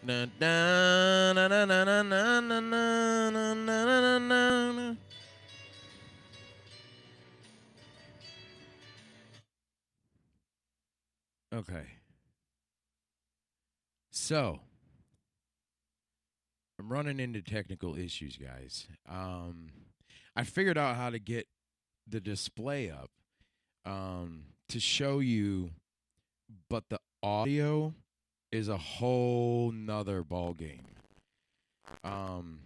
Na, na, na, na, na, na, na, na, na, na, na, na. Okay. So, I'm running into technical issues, guys. I figured out how to get the display up to show you, but the audio is a whole nother ball game. Um,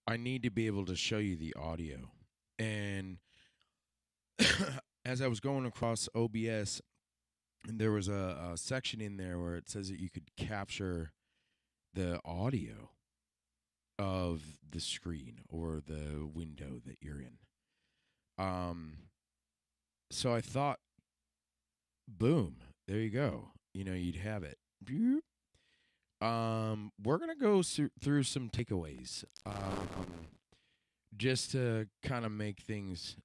I need to be able to show you the audio, and as I was going across OBS, there was a section in there where it says that you could capture the audio of the screen or the window that you're in. So I thought, boom, there you go. You know, you'd have it. We're gonna go through some takeaways, just to kind of make things,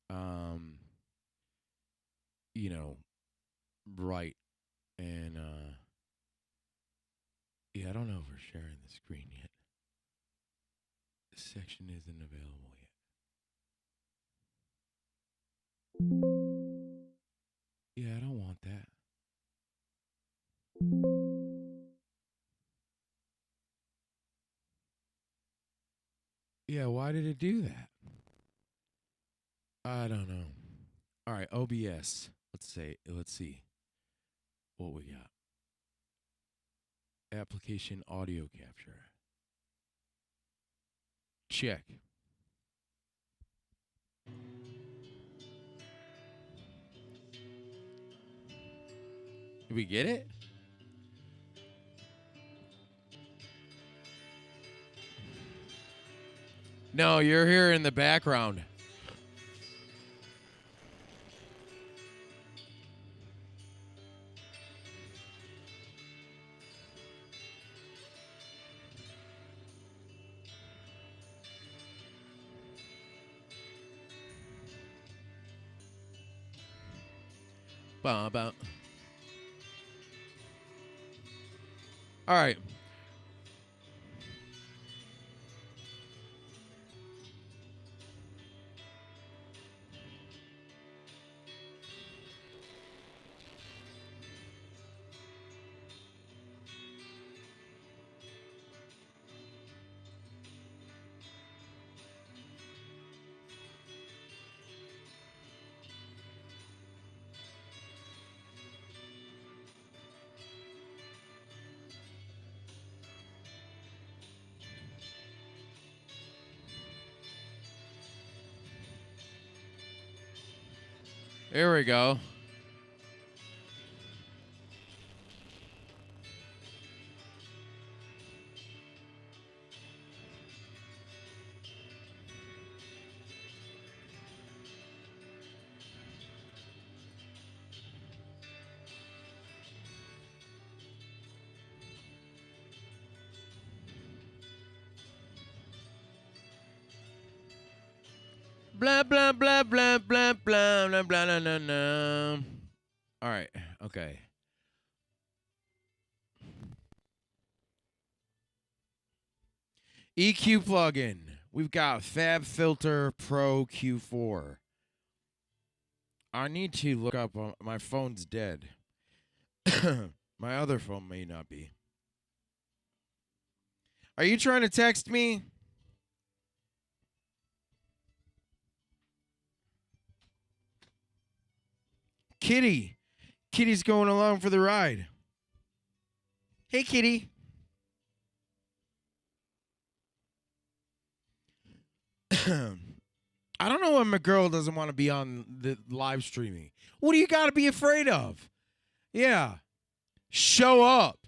you know, right. And yeah, I don't know if we're sharing the screen yet. This section isn't available yet. Yeah, I don't want that. Yeah, why did it do that? I don't know. All right, OBS. Let's see what we got. Application audio capture. Check. Did we get it? No, you're here in the background. All right. Here we go. Blah blah blah blah blah blah blah blah blah blah blah. All right. Okay. EQ plugin. We've got Fab Filter Pro Q4. I need to look up. My phone's dead. My other phone may not be. Are you trying to text me? Kitty. Kitty's going along for the ride. Hey, Kitty. I don't know when my girl doesn't want to be on the live streaming. What do you got to be afraid of? Yeah. Show up.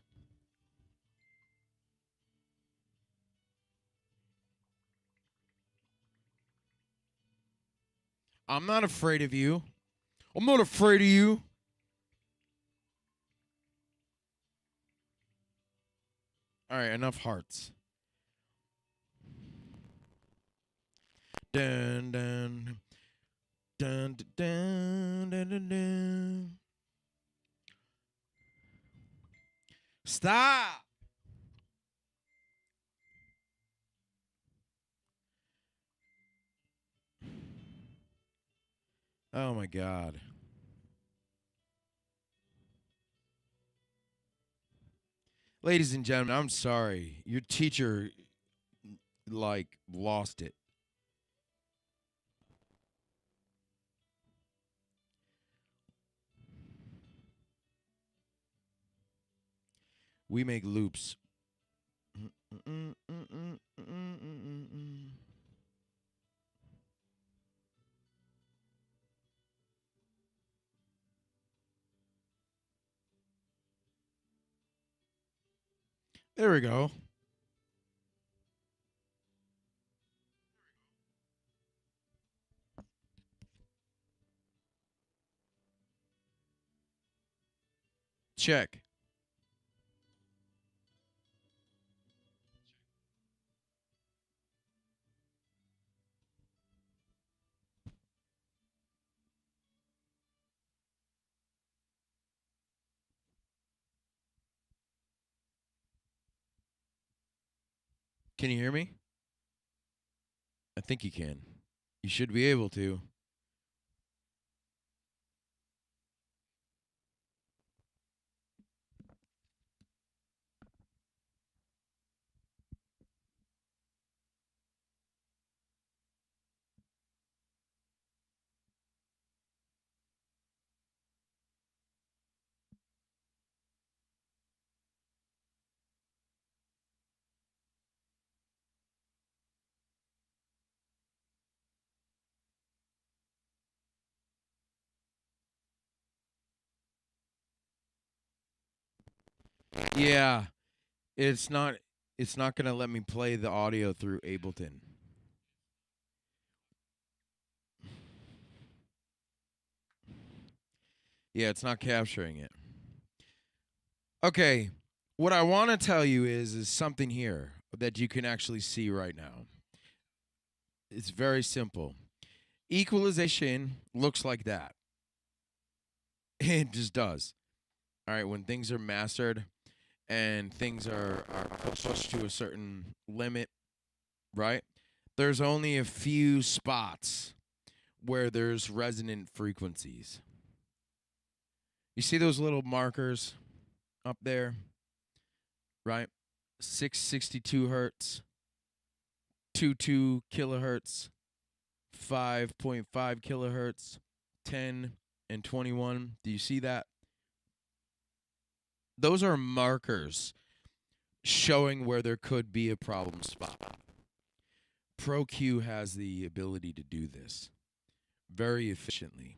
I'm not afraid of you. I'm not afraid of you. All right, enough hearts. Dun dun dun dun dun dun dun. Stop. Oh my God. Ladies and gentlemen, I'm sorry. Your teacher like lost it. We make loops. There we go. Check. Can you hear me? I think you can. You should be able to. Yeah, it's not it's not going to let me play the audio through Ableton. Yeah, it's not capturing it. Okay, what I want to tell you is something here that you can actually see right now. It's very simple. Equalization looks like that. It just does. All right, when things are mastered and things are pushed to a certain limit, right? There's only a few spots where there's resonant frequencies. You see those little markers up there, right? 662 hertz, 22 kilohertz, 5.5 kilohertz, 10 and 21. Do you see that? Those are markers showing where there could be a problem spot. ProQ has the ability to do this very efficiently.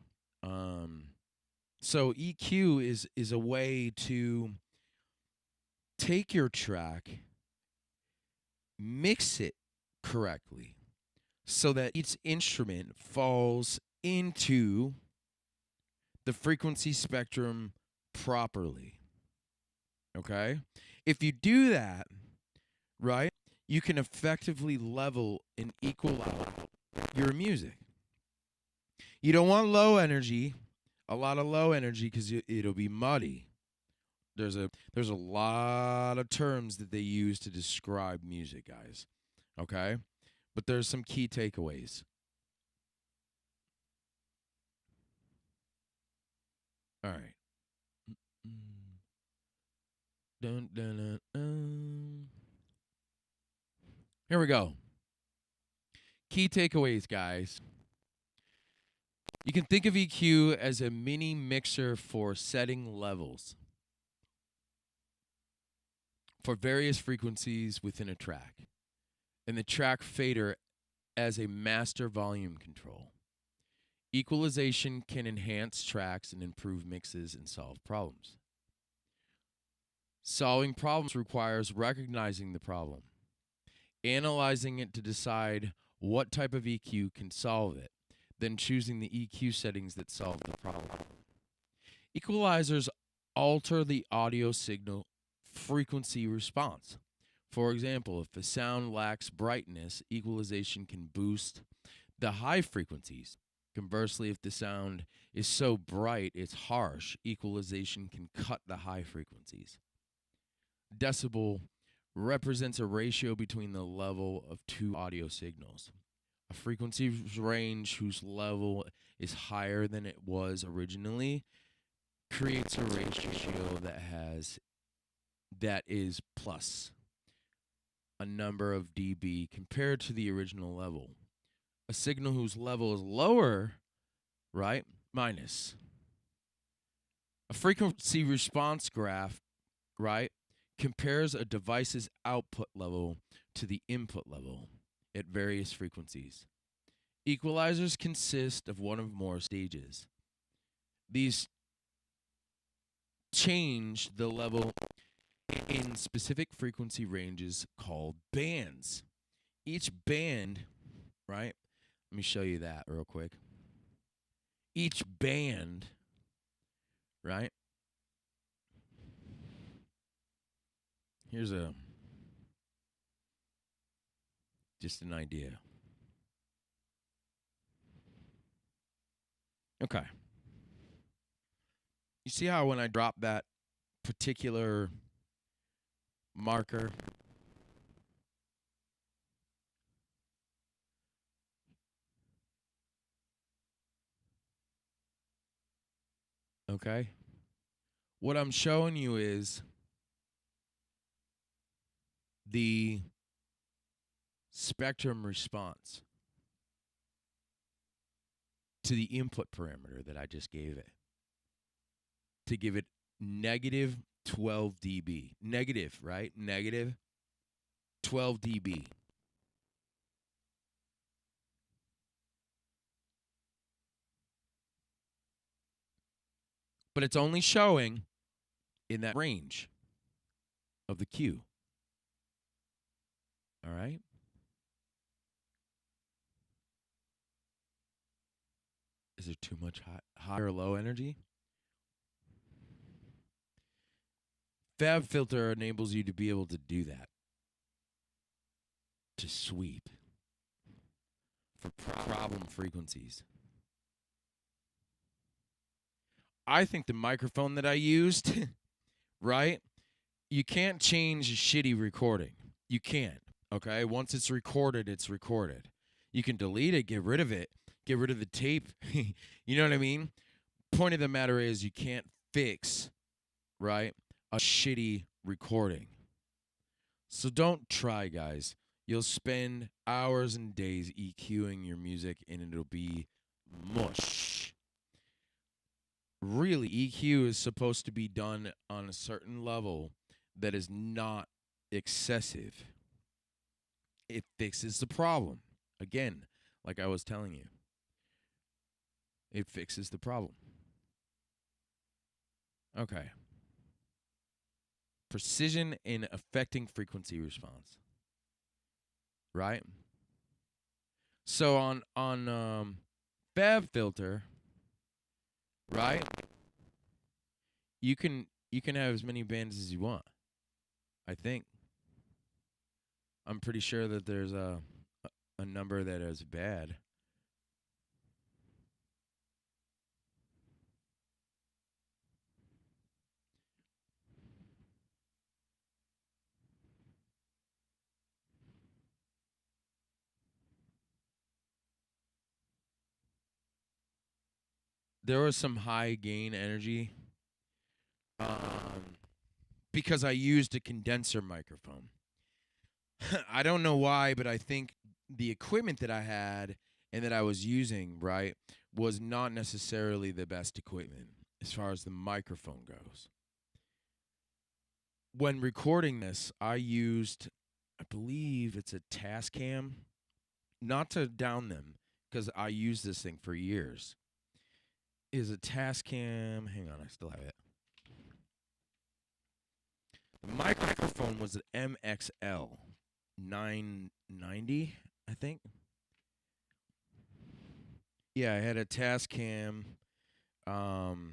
So EQ is a way to take your track, mix it correctly, so that each instrument falls into the frequency spectrum properly. Okay? If you do that, right, you can effectively level and equal out your music. You don't want low energy, a lot of low energy, because it'll be muddy. There's a lot of terms that they use to describe music, guys. Okay? But there's some key takeaways. All right. Dun, dun, dun, dun. Here we go. Key takeaways, guys. You can think of EQ as a mini mixer for setting levels for various frequencies within a track, and the track fader as a master volume control. Equalization can enhance tracks and improve mixes and solve problems. Solving problems requires recognizing the problem, analyzing it to decide what type of EQ can solve it, then choosing the EQ settings that solve the problem. Equalizers alter the audio signal frequency response. For example, if the sound lacks brightness, equalization can boost the high frequencies. Conversely, if the sound is so bright it's harsh, equalization can cut the high frequencies. Decibel represents a ratio between the level of two audio signals. A frequency range whose level is higher than it was originally creates a ratio that is plus a number of dB compared to the original level. A signal whose level is lower, right, minus. A frequency response graph, right, compares a device's output level to the input level at various frequencies. Equalizers consist of one or more stages. These change the level in specific frequency ranges called bands. Each band, right? Let me show you that real quick. Each band, right? Here's just an idea. Okay. You see how when I drop that particular marker, okay? What I'm showing you is the spectrum response to the input parameter that I just gave it to give it negative 12 dB. Negative, right? Negative 12 dB. But it's only showing in that range of the Q. All right? Is there too much high or low energy? Fab filter enables you to be able to do that. To sweep for problem frequencies. I think the microphone that I used, right? You can't change a shitty recording. You can't, okay? Once it's recorded, it's recorded. You can delete it, get rid of it, get rid of the tape. You know what I mean? Point of the matter is you can't fix, right, a shitty recording. So don't try, guys. You'll spend hours and days EQing your music and it'll be mush. Really, EQ is supposed to be done on a certain level that is not excessive. It fixes the problem. Again, like I was telling you, it fixes the problem. Okay. Precision in affecting frequency response. Right? So on Fab filter, right? You can have as many bands as you want. I think. I'm pretty sure that there's a number that is bad. There was some high gain energy because I used a condenser microphone. I don't know why, but I think the equipment that I had and that I was using, right, was not necessarily the best equipment as far as the microphone goes. When recording this, I used, I believe it's a Tascam, not to down them because I used this thing for years. Is a Tascam, hang on, I still have it. The microphone was an MXL 990, I think. Yeah, I had a Tascam Tascam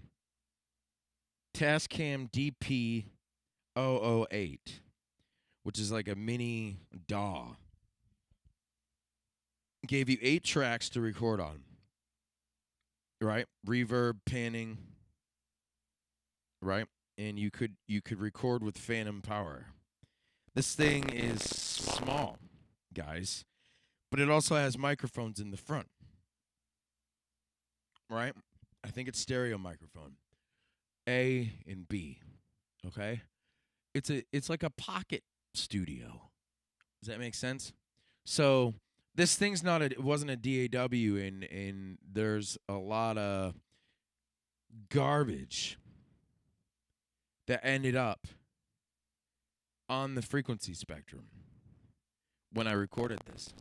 DP 008, which is like a mini DAW. Gave you 8 tracks to record on. Right? Reverb, panning, right? And you could record with phantom power. This thing is small, guys, but it also has microphones in the front, right? I think it's stereo microphone, A and B. Okay, it's like a pocket studio. Does that make sense? So this thing's not a it wasn't a DAW, and there's a lot of garbage that ended up on the frequency spectrum when I recorded this.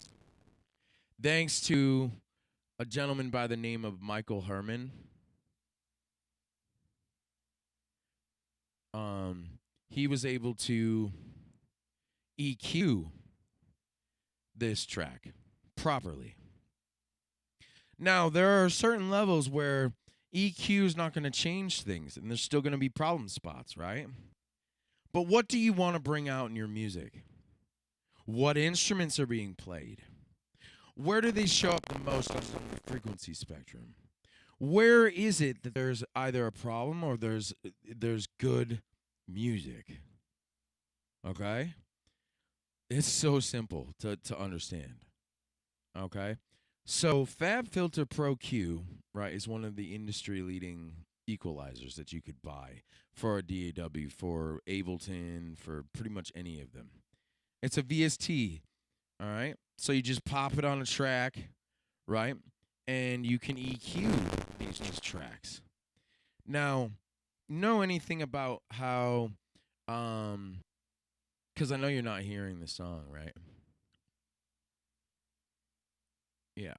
Thanks to a gentleman by the name of Michael Herman. He was able to EQ this track properly. Now, there are certain levels where EQ is not going to change things, and there's still going to be problem spots, right? But what do you want to bring out in your music? What instruments are being played? Where do they show up the most on the frequency spectrum? Where is it that there's either a problem or there's good music? Okay? It's so simple to understand. Okay? So FabFilter Pro Q, right, is one of the industry leading equalizers that you could buy for a DAW, for Ableton, for pretty much any of them. It's a VST, all right? So you just pop it on a track, right? And you can EQ these tracks. Now, know anything about how because I know you're not hearing the song, right? Yeah.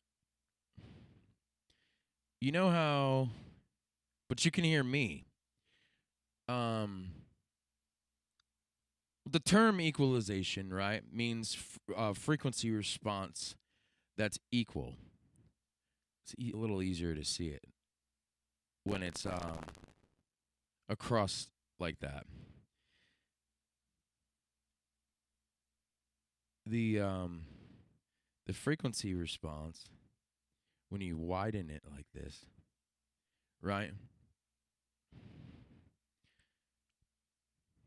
You know how, but you can hear me. The term equalization, right, means frequency response that's equal. It's a little easier to see it when it's across like that. The frequency response when you widen it like this, right?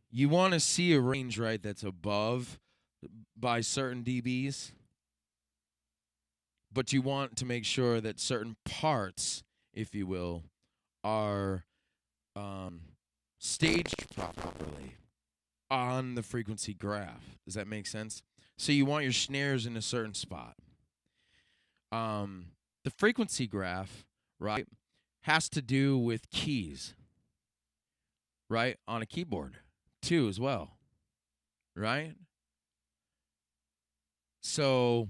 You want to see a range, right, that's above by certain dBs, but you want to make sure that certain parts, if you will, are staged properly on the frequency graph. Does that make sense? So you want your snares in a certain spot. The frequency graph, right, has to do with keys, right, on a keyboard too as well, right? So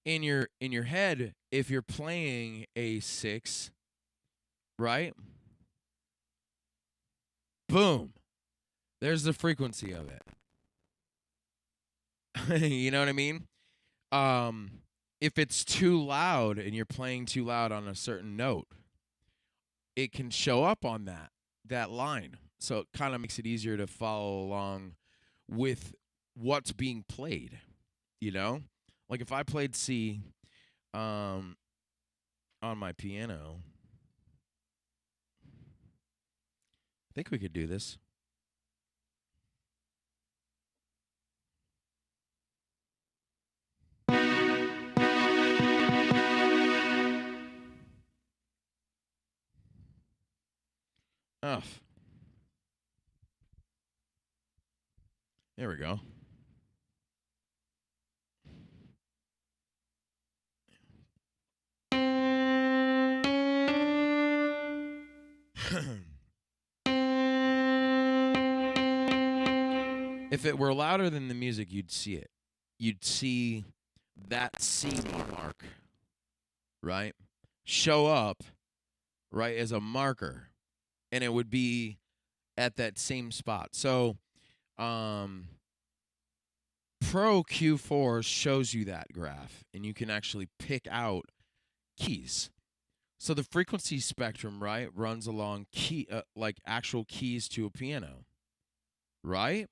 in your head, if you're playing a 6, right? Boom. There's the frequency of it. You know what I mean? If it's too loud and you're playing too loud on a certain note, it can show up on that line. So it kind of makes it easier to follow along with what's being played, you know? Like if I played C on my piano, I think we could do this. Oh. There we go. If it were louder than the music, you'd see it. You'd see that C mark, right, show up, right, as a marker, and it would be at that same spot. So, Pro Q4 shows you that graph, and you can actually pick out keys. So the frequency spectrum, right, runs along key, like actual keys to a piano, right?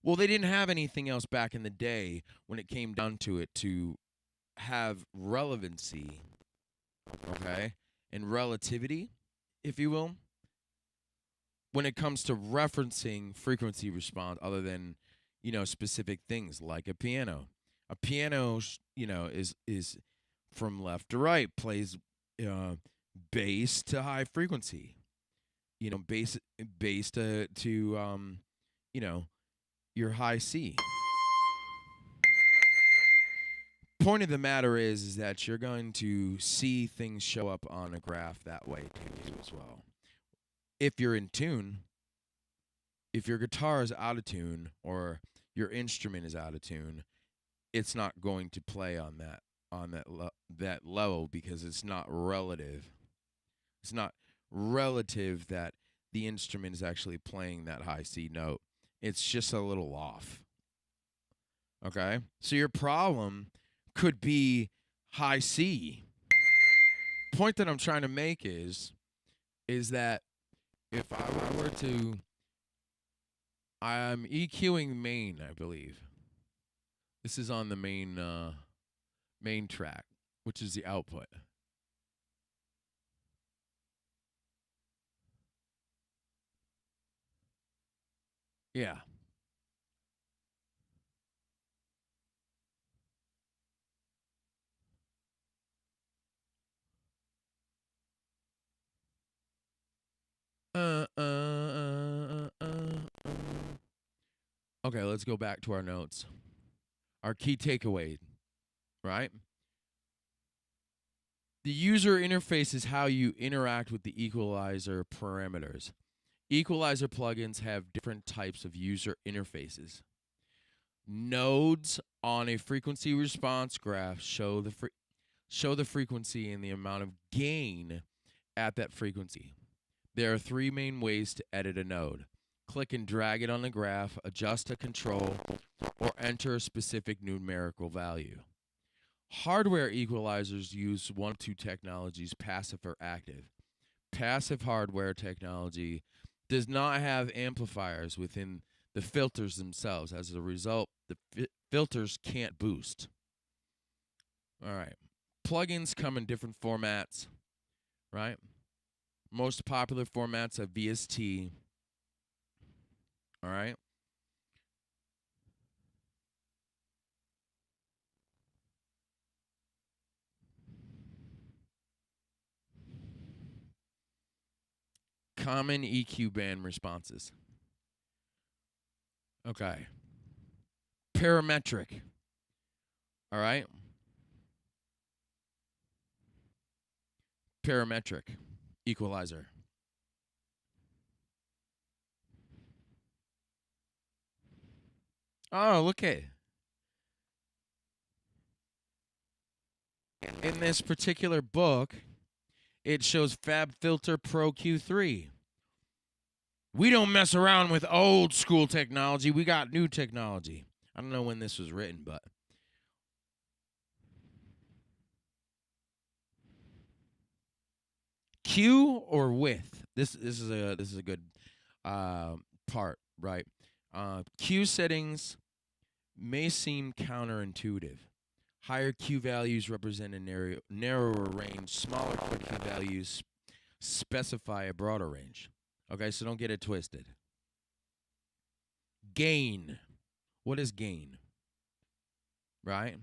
Well, they didn't have anything else back in the day when it came down to it to have relevancy, okay, and relativity, if you will, when it comes to referencing frequency response other than, specific things like a piano. A piano, is from left to right, plays uh, bass to high frequency. Bass to you know, your high C. Point of the matter is that you're going to see things show up on a graph that way too as well. If you're in tune, if your guitar is out of tune or your instrument is out of tune, it's not going to play on that level because it's not relative. It's not relative that the instrument is actually playing that high C note. It's just a little off. Okay? So your problem could be high C. Point that I'm trying to make is that if I were to, I'm EQing main, I believe. This is on the main track, which is the output. Yeah. Okay, let's go back to our notes. Our key takeaway, right? The user interface is how you interact with the equalizer parameters. Equalizer plugins have different types of user interfaces. Nodes on a frequency response graph show the frequency and the amount of gain at that frequency. There are three main ways to edit a node. Click and drag it on the graph, adjust a control, or enter a specific numerical value. Hardware equalizers use one of two technologies, passive or active. Passive hardware technology does not have amplifiers within the filters themselves. As a result, the filters can't boost. All right. Plugins come in different formats, right? Most popular formats are VST. All right. Common EQ band responses. Okay. Parametric. All right. Parametric equalizer. Oh, look at in this particular book, it shows FabFilter Pro Q3. We don't mess around with old school technology. We got new technology. I don't know when this was written, but Q or with. This is a good part, right? Q settings may seem counterintuitive. Higher Q values represent a narrower range. Smaller Q values specify a broader range. Okay, so don't get it twisted. Gain. What is gain? Right?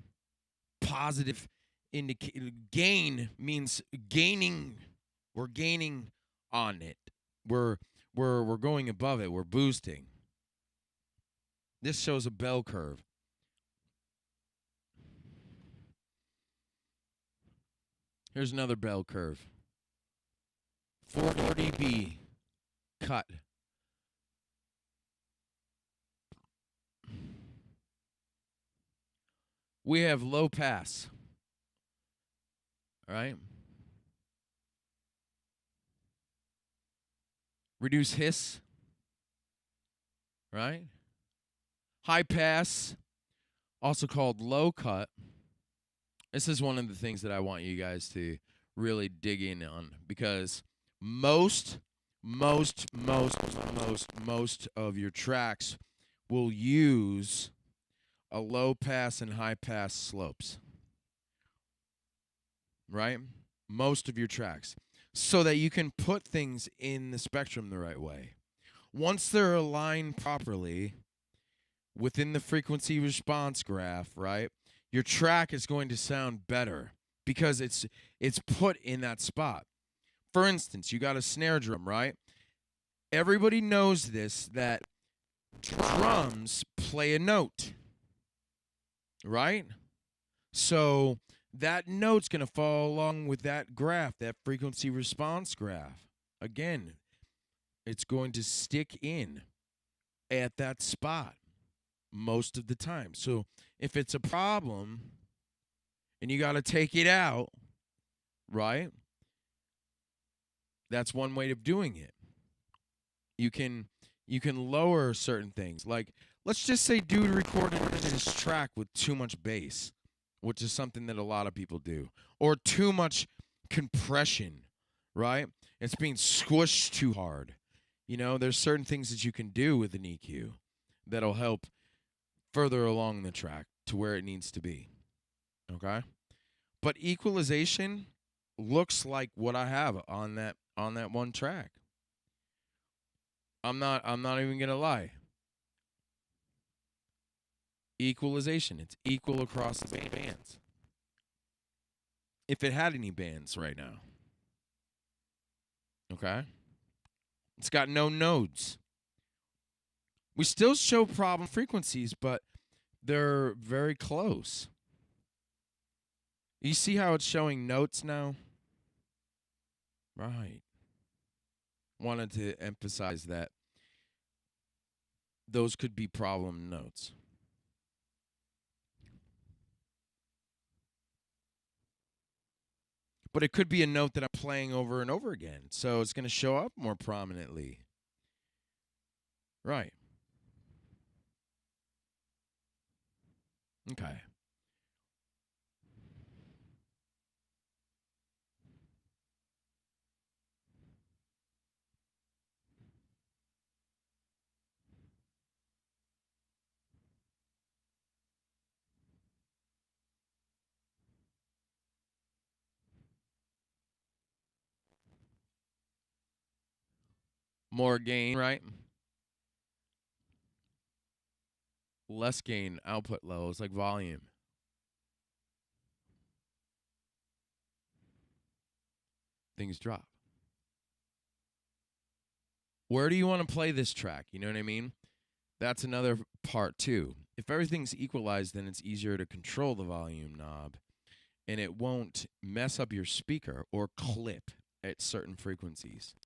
Positive indicator. Gain means gaining. We're gaining on it. We're going above it. We're boosting. This shows a bell curve. Here's another bell curve. 4 dB cut. We have low pass. All right. Reduce hiss. Right? High pass, also called low cut. This is one of the things that I want you guys to really dig in on because most of your tracks will use a low pass and high pass slopes. Right? Most of your tracks. So that you can put things in the spectrum the right way. Once they're aligned properly within the frequency response graph, right? your track is going to sound better because it's put in that spot. For instance, you got a snare drum, right? Everybody knows this, that drums play a note, right? So that note's going to follow along with that graph, that frequency response graph. Again, it's going to stick in at that spot most of the time. So if it's a problem and you got to take it out, right? That's one way of doing it. You can lower certain things. Like, let's just say dude recorded his track with too much bass, which is something that a lot of people do, or too much compression, right? It's being squished too hard. You know, there's certain things that you can do with an EQ that'll help further along the track to where it needs to be. Okay? But equalization looks like what I have on that one track. I'm not even going to lie. Equalization, it's equal across the bands. If it had any bands right now. Okay? It's got no nodes. We still show problem frequencies, but they're very close. You see how it's showing notes now? Right. Wanted to emphasize that those could be problem notes. But it could be a note that I'm playing over and over again, so it's going to show up more prominently. Right. Okay. More gain, right? Less gain, output levels, like volume. Things drop. Where do you want to play this track? You know what I mean? That's another part too. If everything's equalized, then it's easier to control the volume knob, and it won't mess up your speaker or clip at certain frequencies.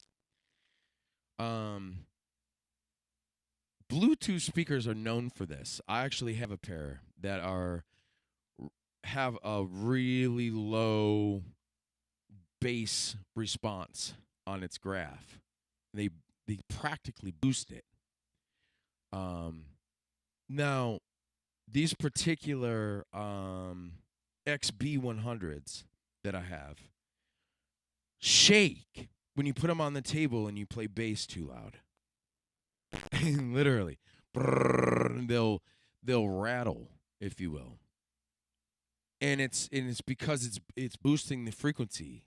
Bluetooth speakers are known for this. I actually have a pair that have a really low bass response on its graph. They practically boost it. Now these particular XB100s that I have shake when you put them on the table and you play bass too loud. Literally, they'll rattle, if you will, and it's because it's boosting the frequency.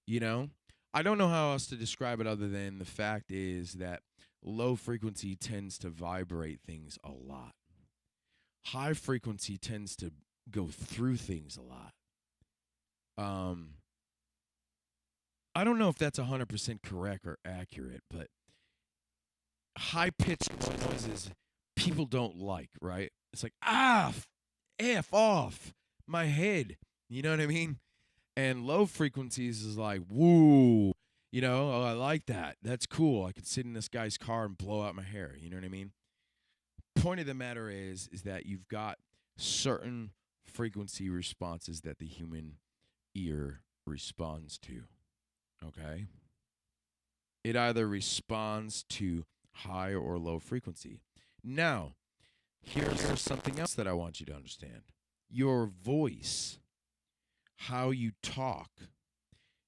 You know, I don't know how else to describe it other than the fact is that low frequency tends to vibrate things a lot. High frequency tends to go through things a lot. I don't know if that's 100% correct or accurate, but high-pitched noises people don't like, right? It's like, F off my head. You know what I mean? And low frequencies is like, woo, you know, oh, I like that. That's cool. I could sit in this guy's car and blow out my hair. You know what I mean? Point of the matter is that you've got certain frequency responses that the human ear responds to. Okay? It either responds to high or low frequency. Now, here's something else that I want you to understand. Your voice, how you talk,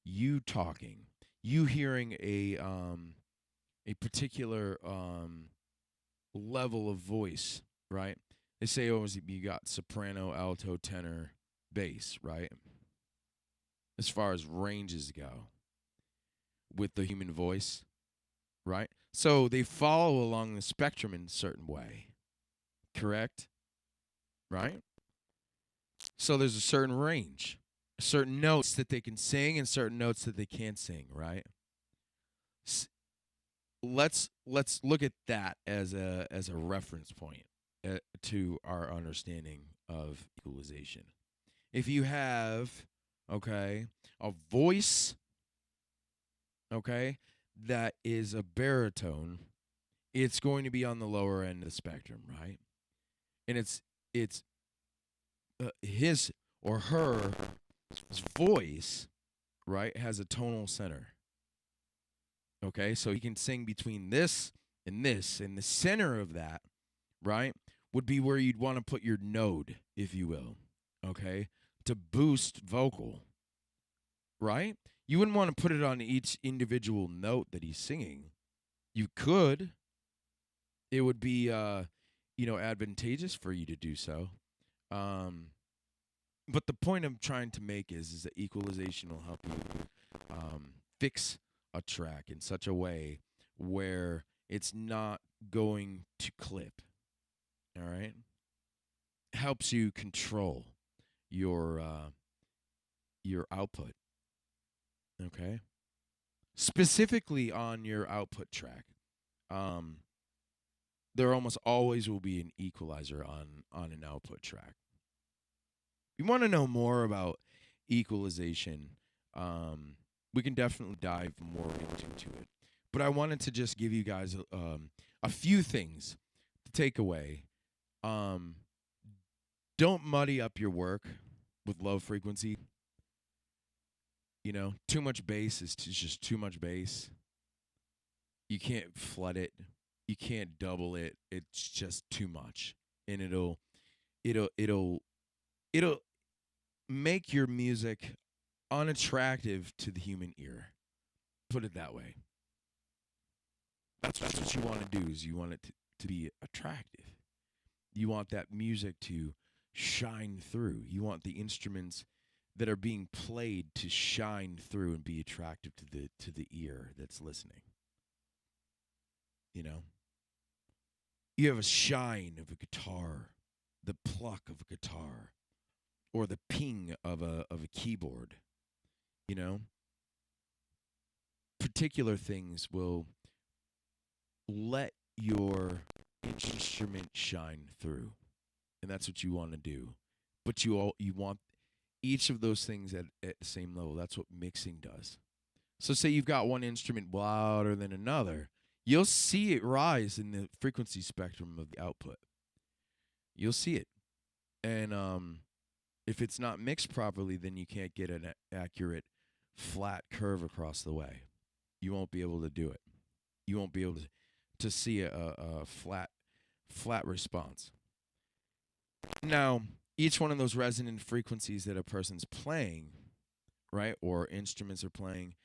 you talking, you hearing a particular level of voice, right? They say, oh, you got soprano, alto, tenor, bass, right? As far as ranges go with the human voice, right? So they follow along the spectrum in a certain way, correct? Right? So there's a certain range, certain notes that they can sing and certain notes that they can't sing, right? Let's look at that as a reference point to our understanding of equalization. If you have, okay, a voice, okay, that is a baritone, it's going to be on the lower end of the spectrum, right? And it's his or her voice, right, has a tonal center. Okay, so he can sing between this, and the center of that, right, would be where you'd want to put your node, if you will, okay, to boost vocal, right? You wouldn't want to put it on each individual note that he's singing. You could. It would be, advantageous for you to do so. Um, but the point I'm trying to make is that equalization will help you fix a track in such a way where it's not going to clip. All right, helps you control your output. Okay, specifically on your output track, um, there almost always will be an equalizer on an output track. If you want to know more about equalization, we can definitely dive more into it. But I wanted to just give you guys a few things to take away. Um, don't muddy up your work with low frequency. Too much bass is just too much bass. You can't flood it. You can't double it. It's just too much, and it'll make your music unattractive to the human ear. Put it that way. That's what you want to do. Is you want it to be attractive. You want that music to shine through. You want the instruments that are being played to shine through and be attractive to the ear that's listening. You have a shine of a guitar, the pluck of a guitar, or the ping of a keyboard. You know, particular things will let your instrument shine through, and that's what you want to do. But you want each of those things at the same level. That's what mixing does. So say you've got one instrument louder than another, you'll see it rise in the frequency spectrum of the output. You'll see it. And if it's not mixed properly, then you can't get an accurate flat curve across the way. You won't be able to do it. You won't be able to see a flat response. Now, each one of those resonant frequencies that a person's playing, right, or instruments are playing,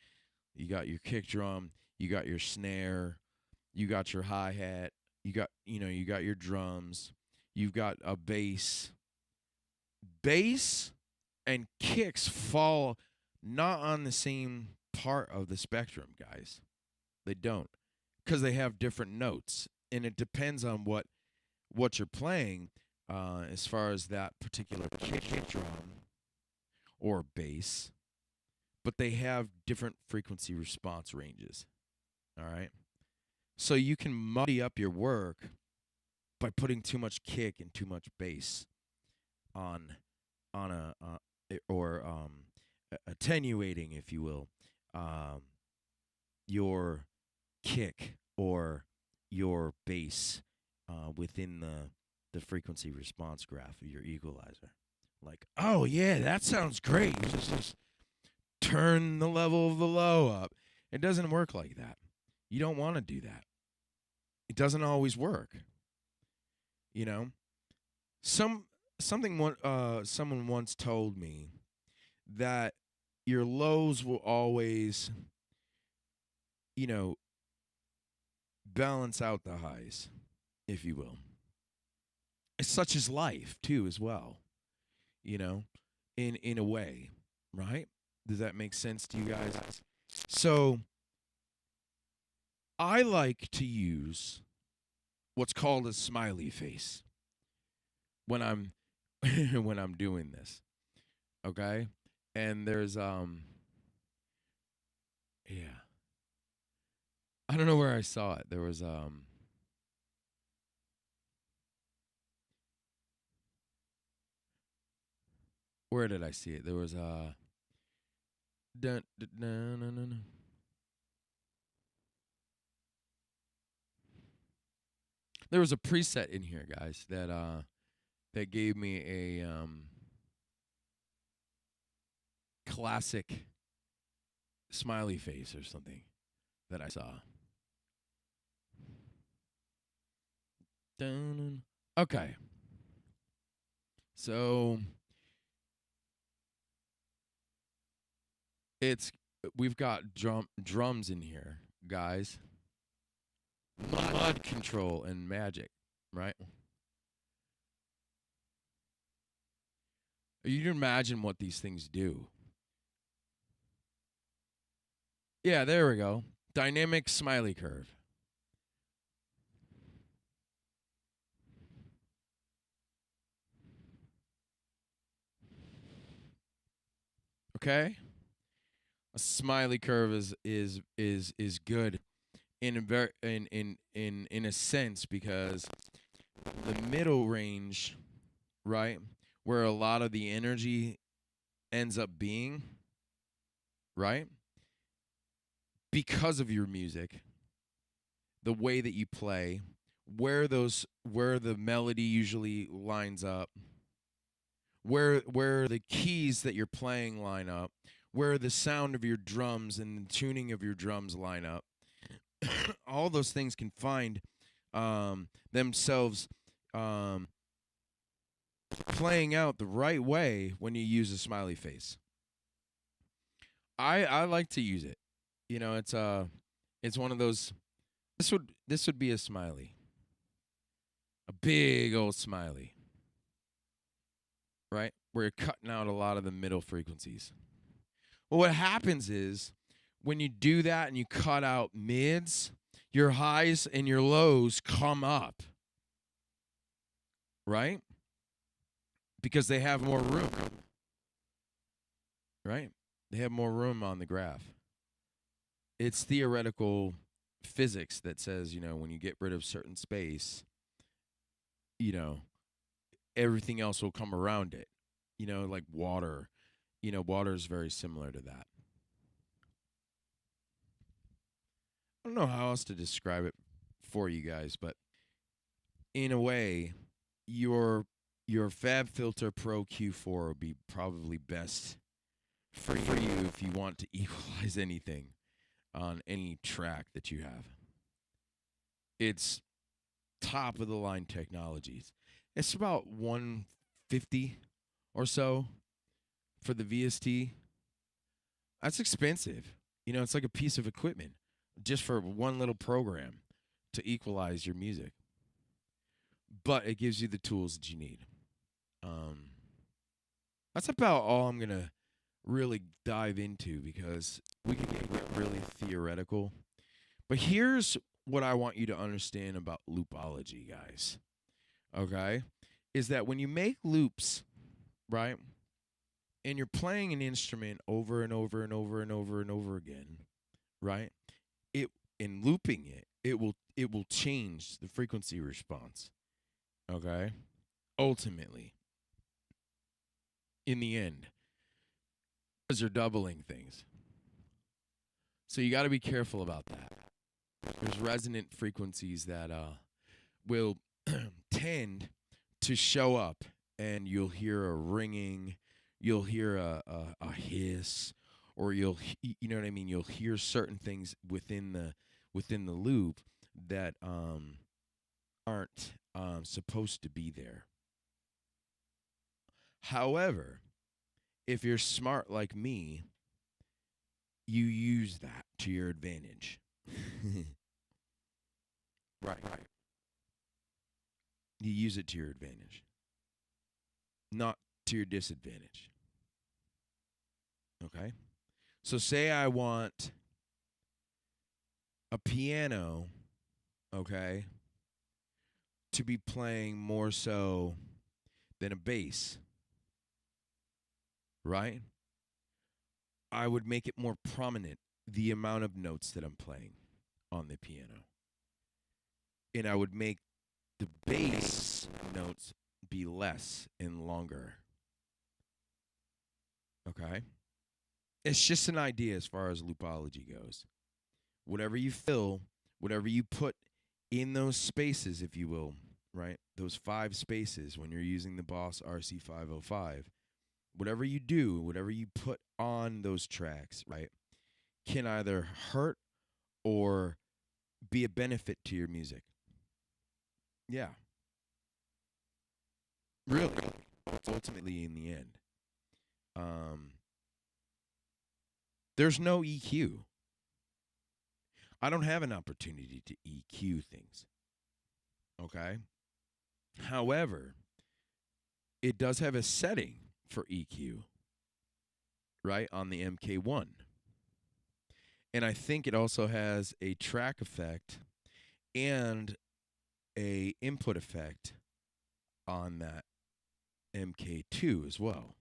you got your kick drum, you got your snare, you got your hi-hat, you got your drums, you've got a bass. Bass and kicks fall not on the same part of the spectrum, guys. They don't, because they have different notes, and it depends on what you're playing as far as that particular kick drum or bass. But they have different frequency response ranges. All right. So you can muddy up your work by putting too much kick and too much bass on attenuating, if you will, your kick or your bass within the frequency response graph of your equalizer. Like, oh yeah, that sounds great. Just turn the level of the low up. It doesn't work like that. You don't want to do that. It doesn't always work. Someone once told me that your lows will always, balance out the highs, if you will. It's such as life too, as well. In a way, right? Does that make sense to you guys? So I like to use what's called a smiley face when I'm when I'm doing this. Okay? And there's yeah. I don't know where I saw it. There was where did I see it? There was dun, dun, dun, dun, dun, dun. There was a preset in here, guys, that gave me a classic smiley face or something that I saw. Dun. Okay. So it's we've got drums in here, guys. Mud control and magic, right? You can imagine what these things do. Yeah, there we go. Dynamic smiley curve. Okay? A smiley curve is good in a in a sense because the middle range, right, where a lot of the energy ends up being, right? Because of your music, the way that you play, where the melody usually lines up, where the keys that you're playing line up, where the sound of your drums and the tuning of your drums line up. All those things can find themselves playing out the right way when you use a smiley face. I like to use it. You know, it's one of those. This would be a smiley, a big old smiley, right? Where you're cutting out a lot of the middle frequencies. Well, what happens is when you do that and you cut out mids, your highs and your lows come up, right? Because they have more room, right? They have more room on the graph. It's theoretical physics that says, when you get rid of certain space, you know, everything else will come around it. Like water. Water is very similar to that. I don't know how else to describe it for you guys, but in a way, your FabFilter Pro Q4 would be probably best for you if you want to equalize anything on any track that you have. It's top of the line technologies. It's about 150 or so for the VST. That's expensive. It's like a piece of equipment just for one little program to equalize your music. But it gives you the tools that you need. That's about all I'm gonna really dive into because we can get really theoretical. But here's what I want you to understand about loopology, guys. Okay? Is that when you make loops, right? And you're playing an instrument over and over and over and over and over again, right? It in looping it will change the frequency response. Okay? Ultimately, in the end, because you're doubling things. So you got to be careful about that. There's resonant frequencies that will tend to show up, and you'll hear a ringing, you'll hear a hiss, or you know what I mean. You'll hear certain things within the loop that aren't supposed to be there. However, if you're smart like me, you use that to your advantage. Right. You use it to your advantage, not to your disadvantage. Okay? So say I want a piano, okay, to be playing more so than a bass, right? I would make it more prominent, the amount of notes that I'm playing on the piano. And I would make the bass notes be less and longer. Okay? It's just an idea as far as loopology goes. Whatever you fill, whatever you put in those spaces, if you will, right? Those 5 spaces when you're using the Boss RC505, whatever you do, whatever you put on those tracks, right, can either hurt or be a benefit to your music. Yeah. Really. Ultimately, in the end. There's no EQ. I don't have an opportunity to EQ things. Okay? However, it does have a setting for EQ, right, on the MK1. And I think it also has a track effect and a input effect on that MK2 as well.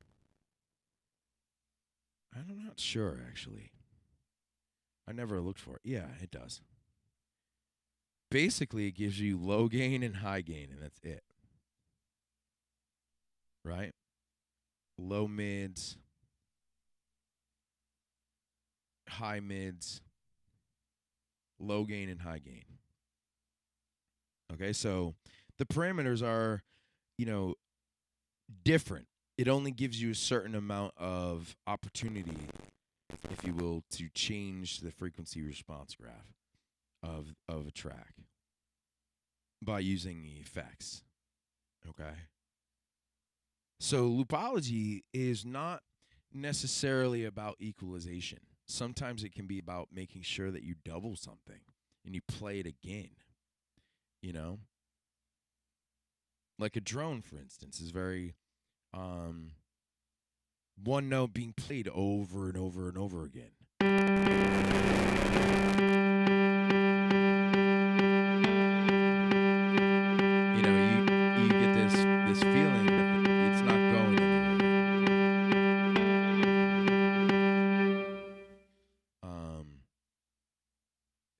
I'm not sure, actually. I never looked for it. Yeah, it does. Basically, it gives you low gain and high gain, and that's it. Right? Low mids, high mids, low gain and high gain. Okay, so the parameters are, different. It only gives you a certain amount of opportunity, if you will, to change the frequency response graph of a track by using the effects. Okay? So loopology is not necessarily about equalization. Sometimes it can be about making sure that you double something and you play it again. Like a drone, for instance, is very one note being played over and over and over again. You get this feeling that it's not going anywhere.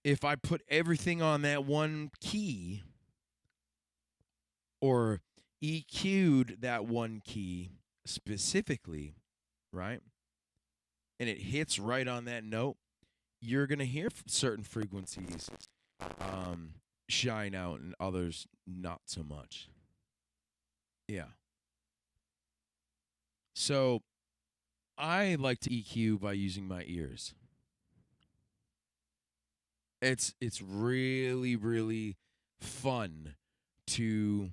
If I put everything on that one key or EQ'd that one key specifically, right? And it hits right on that note, you're going to hear certain frequencies shine out and others not so much. Yeah. So I like to EQ by using my ears. It's really, really fun to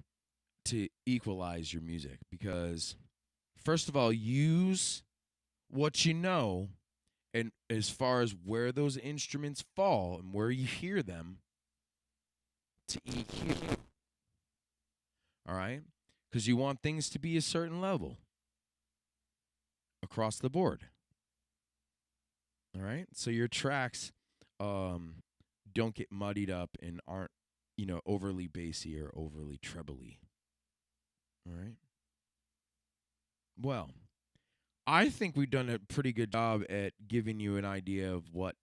equalize your music because, first of all, use what you know, and as far as where those instruments fall and where you hear them, to EQ. All right? Because you want things to be a certain level across the board. All right? So your tracks don't get muddied up and aren't, overly bassy or overly trebly. All right? Well, I think we've done a pretty good job at giving you an idea of what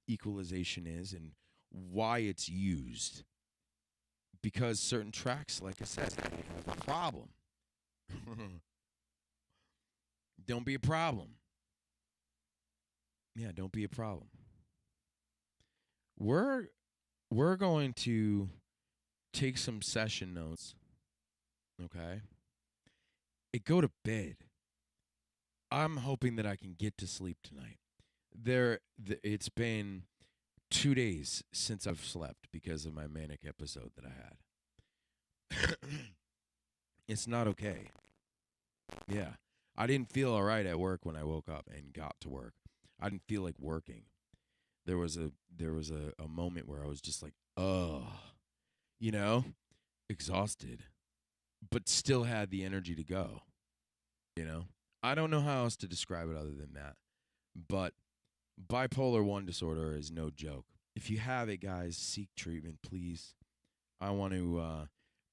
equalization is and why it's used. Because certain tracks, like I said, have a problem. Don't be a problem. Yeah, don't be a problem. We're going to take some session notes, okay? And go to bed. I'm hoping that I can get to sleep tonight. It's been 2 days since I've slept because of my manic episode that I had. It's not okay. Yeah. I didn't feel all right at work when I woke up and got to work. I didn't feel like working. There was a moment where I was just like, exhausted, but still had the energy to go. I don't know how else to describe it other than that. But bipolar 1 disorder is no joke. If you have it, guys, seek treatment, please. I want to